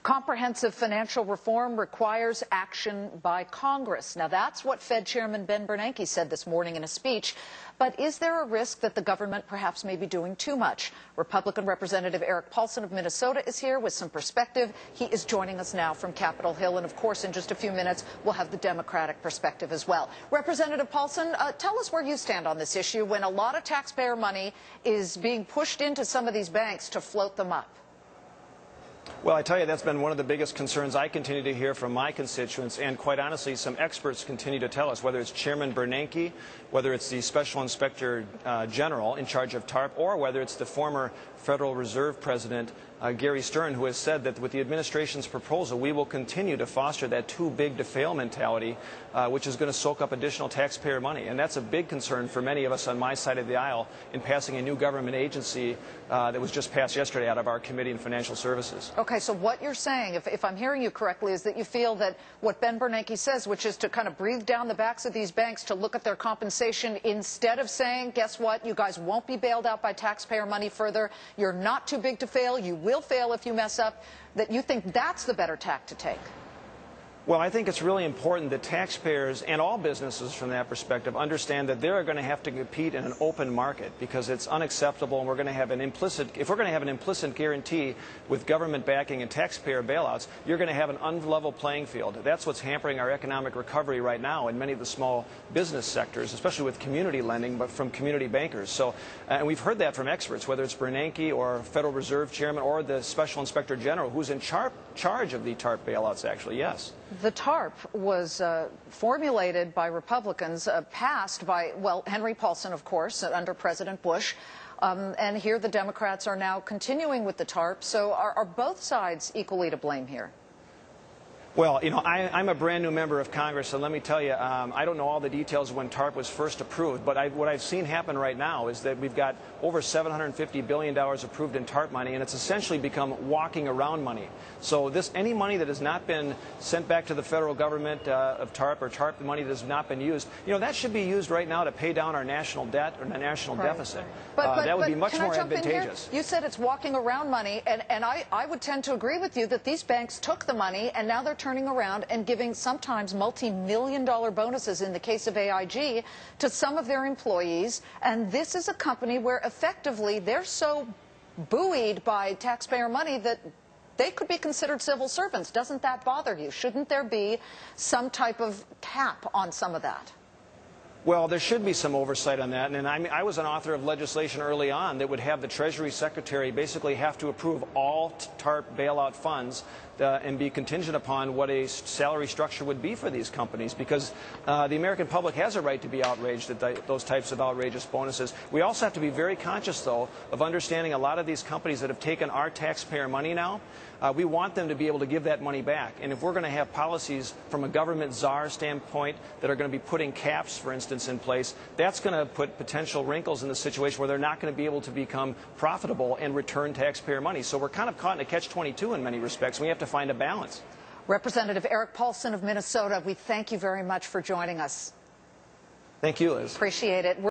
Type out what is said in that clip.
Comprehensive financial reform requires action by Congress. Now, that's what Fed Chairman Ben Bernanke said this morning in a speech. But is there a risk that the government perhaps may be doing too much? Republican Representative Erik Paulsen of Minnesota is here with some perspective. He is joining us now from Capitol Hill. And, of course, in just a few minutes, we'll have the Democratic perspective as well. Representative Paulsen, tell us where you stand on this issue when a lot of taxpayer money is being pushed into some of these banks to float them up. Well, I tell you, that's been one of the biggest concerns I continue to hear from my constituents, and quite honestly, some experts continue to tell us, whether it's Chairman Bernanke, whether it's the Special Inspector General in charge of TARP, or whether it's the former Federal Reserve President Gary Stern, who has said that with the administration's proposal, we will continue to foster that too-big-to-fail mentality, which is going to soak up additional taxpayer money. And that's a big concern for many of us on my side of the aisle in passing a new government agency that was just passed yesterday out of our Committee on Financial Services. Okay, so what you're saying, if I'm hearing you correctly, is that you feel that what Ben Bernanke says, which is to kind of breathe down the backs of these banks to look at their compensation instead of saying, guess what, you guys won't be bailed out by taxpayer money further, you're not too big to fail, you will fail if you mess up, that you think that's the better tack to take? Well, I think it's really important that taxpayers and all businesses from that perspective understand that they're going to have to compete in an open market, because it's unacceptable, and we're going to have an implicit, if we're going to have an implicit guarantee with government backing and taxpayer bailouts, you're going to have an unlevel playing field. That's what's hampering our economic recovery right now in many of the small business sectors, especially with community lending, but from community bankers. So, and we've heard that from experts, whether it's Bernanke or Federal Reserve Chairman or the Special Inspector General, who's in charge of the TARP bailouts, actually, yes. The TARP was formulated by Republicans, passed by, well, Henry Paulson, of course, under President Bush. And here the Democrats are now continuing with the TARP. So are both sides equally to blame here? Well, you know, I'm a brand new member of Congress, and let me tell you, I don't know all the details when TARP was first approved, but what I've seen happen right now is that we've got over $750 billion approved in TARP money, and it's essentially become walking around money. So any money that has not been sent back to the federal government of TARP, or TARP money that has not been used, you know, that should be used right now to pay down our national debt or the national deficit. That would be much more advantageous. You said it's walking around money, and I would tend to agree with you that these banks took the money, and now they're turning around and giving sometimes multi-million-dollar bonuses in the case of AIG to some of their employees. And this is a company where effectively they're so buoyed by taxpayer money that they could be considered civil servants. Doesn't that bother you? Shouldn't there be some type of cap on some of that? Well, there should be some oversight on that, and I was an author of legislation early on that would have the Treasury Secretary basically have to approve all TARP bailout funds and be contingent upon what a salary structure would be for these companies, because the American public has a right to be outraged at those types of outrageous bonuses. We also have to be very conscious, though, of understanding a lot of these companies that have taken our taxpayer money now. We want them to be able to give that money back. And if we're going to have policies from a government czar standpoint that are going to be putting caps, for instance, in place, that's going to put potential wrinkles in the situation where they're not going to be able to become profitable and return taxpayer money. So we're kind of caught in a catch-22 in many respects. We have to find a balance. Representative Erik Paulsen of Minnesota, we thank you very much for joining us. Thank you, Liz. Appreciate it.